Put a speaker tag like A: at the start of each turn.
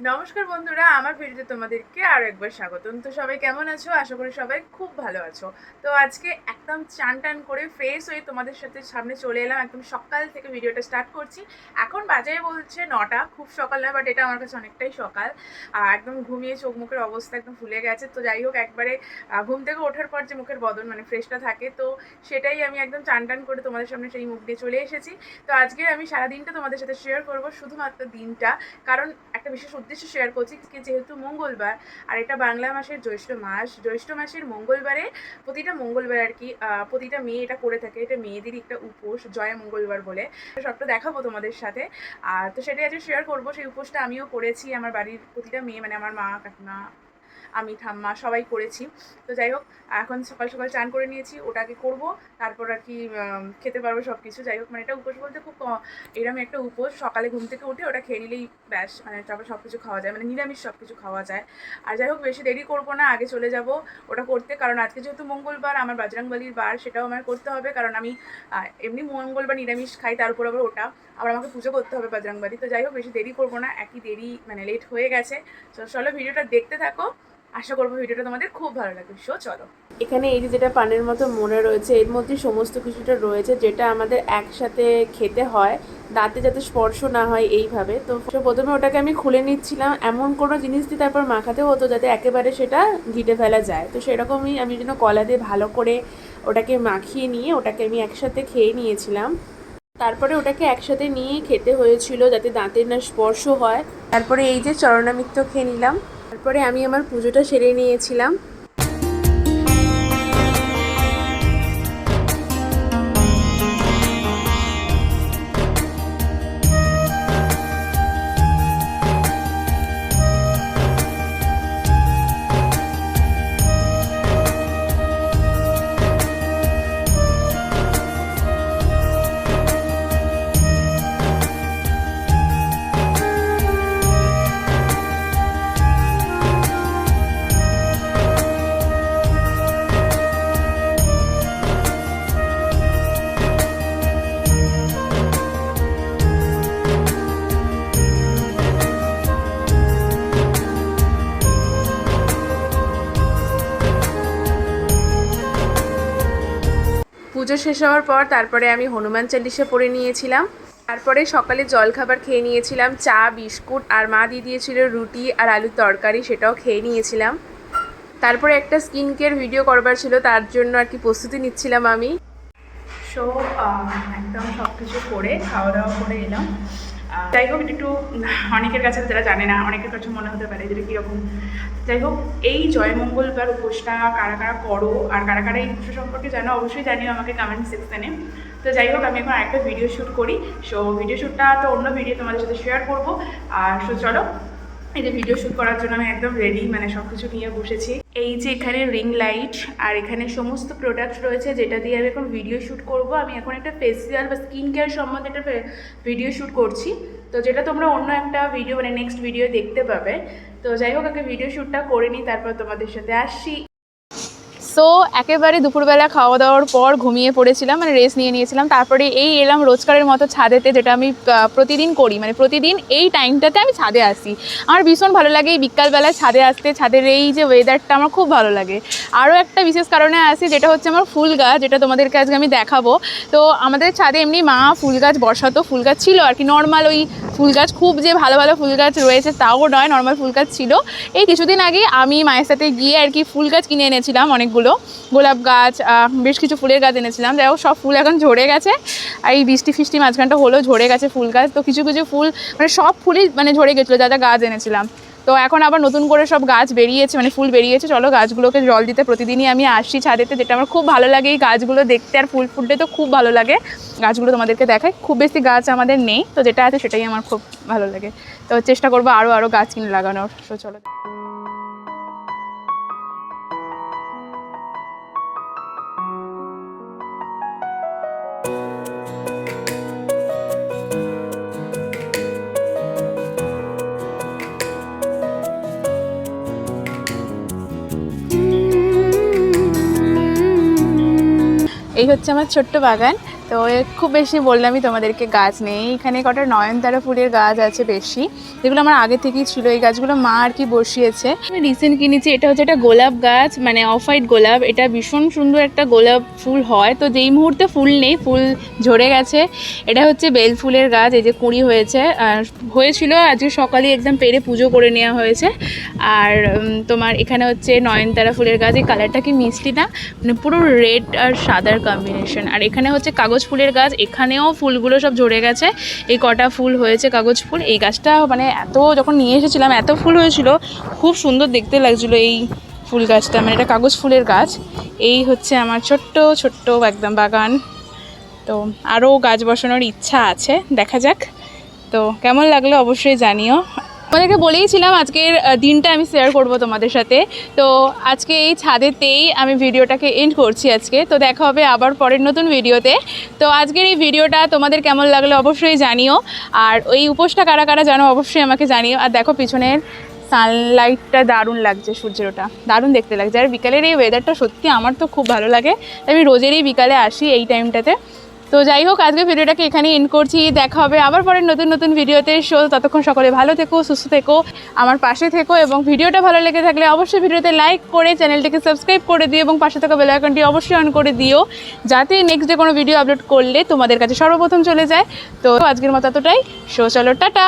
A: নমস্কার বন্ধুরা, আমার ভিডিওতে তোমাদেরকে আরো একবার স্বাগতম। তো সবাই কেমন আছো? আশা করি সবাই খুব ভালো আছো। তো আজকে একদম চান টান করে ফ্রেশ হয়ে তোমাদের সাথে সামনে চলে এলাম। একদম সকাল থেকে ভিডিওটা স্টার্ট করছি। এখন বাজে বলছে 9টা, খুব সকাল না, বাট এটা আমার কাছে অনেকটাই সকাল। একদম ঘুমিয়ে চোখ মুখের অবস্থা একদম ফুলে গেছে। তো যাই হোক, একবারে ঘুম থেকে ওঠার পর যে মুখের বদন মানে ফ্রেশটা থাকে, তো সেটাই আমি একদম চান টান করে তোমাদের সামনে সেই মুখ দিয়ে চলে এসেছি। তো আজকে আমি সারাদিনটা তোমাদের সাথে শেয়ার করবো, শুধুমাত্র দিনটা, কারণ একটা বিশেষ উদ্দেশ্য শেয়ার করছি। যেহেতু মঙ্গলবার আর এটা বাংলা মাসের জ্যৈষ্ঠ মাসের মঙ্গলবারে, প্রতিটা মঙ্গলবার আর কি প্রতিটা মেয়ে এটা করে থাকে। এটা মেয়েদেরই একটা উপোস, জয় মঙ্গলবার বলে। সবটা দেখাবো তোমাদের সাথে। তো সেটাই আজকে শেয়ার করবো। সেই উপোসটা আমিও করেছি, আমার বাড়ির প্রতিটা মেয়ে মানে আমার মা, কাকিমা, আমি, ঠাম্মা সবাই করেছি। তো যাই হোক, এখন সকাল সকাল চান করে নিয়েছি, ওটাকে করব, তারপর আর কি খেতে পারবো সব কিছু। যাই হোক, মানে এটা উপোস বলতে খুব এরকম একটা উপোস, সকালে ঘুম থেকে উঠে ওটা খেয়ে নিলেই ব্যাস, মানে তারপর সব কিছু খাওয়া যায়, মানে নিরামিষ সব কিছু খাওয়া যায়। আর যাই হোক, বেশি দেরি করবো না, আগে চলে যাব ওটা করতে, কারণ আজকে যেহেতু মঙ্গলবার, আমার বজরংবলীর বার, সেটাও আমার করতে হবে। কারণ আমি এমনি মঙ্গলবার নিরামিষ খাই, তার উপর আবার ওটা আবার আমাকে পুজো করতে হবে বজরংবলী। তো যাই হোক, বেশি দেরি করবো না, একই দেরি মানে লেট হয়ে গেছে। তো চলো ভিডিওটা দেখতে থাকো, আশা করবো ভিডিওটা তোমাদের খুব ভালো লাগবে। সো চলো। এখানে এই যে যেটা পানের মতো মোড়া রয়েছে, এর মধ্যে সমস্ত কিছুটা রয়েছে যেটা আমাদের একসাথে খেতে হয়, দাঁতে যাতে স্পর্শ না হয় এইভাবে। তো প্রথমে ওটাকে আমি খুলে নিচ্ছিলাম, এমন কোনো জিনিস দিয়ে তারপর মাখাতে হতো যাতে একেবারে সেটা ঘিটে ফেলা যায়। তো সেরকমই আমি যেন কলা দিয়ে ভালো করে ওটাকে মাখিয়ে নিয়ে ওটাকে আমি একসাথে খেয়ে নিয়েছিলাম। তারপরে ওটাকে একসাথে নিয়ে খেতে হয়েছিল যাতে দাঁতের না স্পর্শ হয়। তারপরে এই যে চরণামৃত খেয়ে নিলাম। তারপরে আমি আমার পুজোটা সেরে নিয়েছিলাম। পুজো শেষ হওয়ার পর তারপরে আমি হনুমান চালিসা পড়ে নিয়েছিলাম। তারপরে সকালে জলখাবার খেয়ে নিয়েছিলাম, চা, বিস্কুট, আর মা দিয়ে দিয়েছিল রুটি আর আলুর তরকারি, সেটাও খেয়ে নিয়েছিলাম। তারপরে একটা স্কিন কেয়ার ভিডিও করবার ছিল, তার জন্য আর কি প্রস্তুতি নিচ্ছিলাম আমি। সো একদম সব কিছু করে খাওয়া দাওয়া করে এলাম। যাই হোক, একটু অনেকের কাছে যারা জানে না, অনেকের কাছে মনে হতে পারে যেটা কীরকম। যাই হোক, এই জয়মঙ্গলবার উপোসটা কারা কারা করো আর কারা কারা এই উপোস সম্পর্কে জানো অবশ্যই জানিও আমাকে কমেন্ট সেকশানে। তো যাই হোক, আমি এখন একটা ভিডিও শ্যুট করি। সো ভিডিও শ্যুটটা তো অন্য ভিডিও তোমাদের সাথে শেয়ার করবো। আর সো চলো, এই যে ভিডিও শ্যুট করার জন্য আমি একদম রেডি, মানে সব কিছু নিয়ে বসেছি। এই যে এখানে রিং লাইট আর এখানে সমস্ত প্রোডাক্ট রয়েছে যেটা দিয়ে আমি এখন ভিডিও শ্যুট করব। আমি এখন একটা ফেসিয়াল বা স্কিন কেয়ার সম্বন্ধে একটা ভিডিও শ্যুট করছি, তো যেটা তোমরা অন্য একটা ভিডিও মানে নেক্সট ভিডিও দেখতে পাবে। তো যাই হোক, আগে ভিডিও শ্যুটটা করে নিই, তারপর তোমাদের সাথে আসছি। সো একেবারে দুপুরবেলা খাওয়া দাওয়ার পর ঘুমিয়ে পড়েছিলাম, মানে রেস্ট নিয়ে নিয়েছিলাম। তারপরে এই এলাম রোজকারের মতো ছাদেতে, যেটা আমি প্রতিদিন করি, মানে প্রতিদিন এই টাইমটাতে আমি ছাদে আসি। আমার ভীষণ ভালো লাগে এই বিকালবেলায় ছাদে আসতে, ছাদের এই যে ওয়েদারটা আমার খুব ভালো লাগে। আরও একটা বিশেষ কারণে আসি, যেটা হচ্ছে আমার ফুল গাছ, যেটা তোমাদেরকে আজকে আমি দেখাবো। তো আমাদের ছাদে এমনি মা ফুল গাছ বসাতো, ফুল গাছ ছিল আর কি, নর্মাল ওই ফুল গাছ, খুব যে ভালো ভালো ফুল গাছ রয়েছে তাও নয়, নর্মাল ফুল গাছ ছিল। এই কিছুদিন আগে আমি মায়ের সাথে গিয়ে আর কি ফুল গাছ কিনে এনেছিলাম, অনেকগুলো গোলাপ গাছ, বেশ কিছু ফুলের গাছ এনেছিলাম। যাই হোক, সব ফুল এখন ঝরে গেছে, আর এই বৃষ্টি ফিষ্টি মাঝখানটা হলো, ঝরে গেছে ফুল গাছ। তো কিছু কিছু ফুল মানে সব ফুলই মানে ঝরে গেছিলো, যা যা গাছ এনেছিলাম। তো এখন আবার নতুন করে সব গাছ বেরিয়েছে, মানে ফুল বেরিয়েছে। চলো গাছগুলোকে জল দিতে প্রতিদিনই আমি আসছি ছাদেতে, যেটা আমার খুব ভালো লাগে এই গাছগুলো দেখতে, আর ফুল ফুটতে তো খুব ভালো লাগে। গাছগুলো তোমাদেরকে দেখাই, খুব বেশি গাছ আমাদের নেই, তো যেটা আছে সেটাই আমার খুব ভালো লাগে। তো চেষ্টা করবো আরও গাছ কিনে লাগানোর। তো চলো। এই হচ্ছে আমার ছোট্ট বাগান।
B: তো খুব বেশি বললামই তোমাদেরকে গাছ নেই, এখানে কটা নয়নতারা ফুলের গাছ আছে বেশি, যেগুলো আমার আগে থেকেই ছিল। এই গাছগুলো মা আর কি বসিয়েছে। আমি রিসেন্ট কিনেছি, এটা হচ্ছে একটা গোলাপ গাছ, মানে অফ হোয়াইট গোলাপ। এটা ভীষণ সুন্দর একটা গোলাপ ফুল হয়, তো যেই মুহূর্তে ফুল নেই, ফুল ঝরে গেছে। এটা হচ্ছে বেল ফুলের গাছ, এই যে কুঁড়ি হয়েছে, হয়েছিল আজকে সকালে একদম পেরে পুজো করে নেওয়া হয়েছে। আর তোমার এখানে হচ্ছে নয়নতারা ফুলের গাছ, এই কালারটা কি মিষ্টি না, মানে পুরো রেড আর সাদার কম্বিনেশন। আর এখানে হচ্ছে কাগজ ফুলের গাছ, এখানেও ফুলগুলো সব ঝরে গেছে, এই কটা ফুল হয়েছে কাগজ ফুল। এই গাছটা মানে এত, যখন নিয়ে এসেছিলাম এত ফুল হয়েছিল, খুব সুন্দর দেখতে লাগছিলো এই ফুল গাছটা, মানে এটা কাগজ ফুলের গাছ। এই হচ্ছে আমার ছোট্ট ছোট্ট একদম বাগান। তো আরও গাছ বসানোর ইচ্ছা আছে, দেখা যাক। তো কেমন লাগলো অবশ্যই জানিও। তোমাদেরকে বলেইছিলাম আজকের দিনটা আমি শেয়ার করব তোমাদের সাথে। তো আজকে এই ছাদেতেই আমি ভিডিওটাকে এন্ড করছি আজকে। তো দেখা হবে আবার পরের নতুন ভিডিওতে। তো আজকের এই ভিডিওটা তোমাদের কেমন লাগলো অবশ্যই জানিও। আর ওই উপোসটা কারা কারা জানো অবশ্যই আমাকে জানিও। আর দেখো পিছনের সানলাইটটা দারুণ লাগছে, সূর্যের ওটা দারুণ দেখতে লাগছে। আর বিকালের এই ওয়েদারটা সত্যি আমার তো খুব ভালো লাগে, আমি রোজেরই বিকালে আসি এই টাইমটাতে। তো যাই হোক, আজকে ভিডিওটাকে এখানেই এন্ড করছি। দেখা হবে আবার পরে নতুন নতুন ভিডিওতে। ততক্ষণ সকলে ভালো থেকো, সুস্থ থেকো, আমার পাশে থেকো। এবং ভিডিওটা ভালো লেগে থাকলে অবশ্যই ভিডিওতে লাইক করে চ্যানেলটিকে সাবস্ক্রাইব করে দিও এবং পাশে থাকা বেল আইকনটি অবশ্যই অন করে দিও, যাতে নেক্সট ডে কোনো ভিডিও আপলোড করলে তোমাদের কাছে সর্বপ্রথম চলে যায়। তো আজকের মতো এতটাই। চলো টাটা।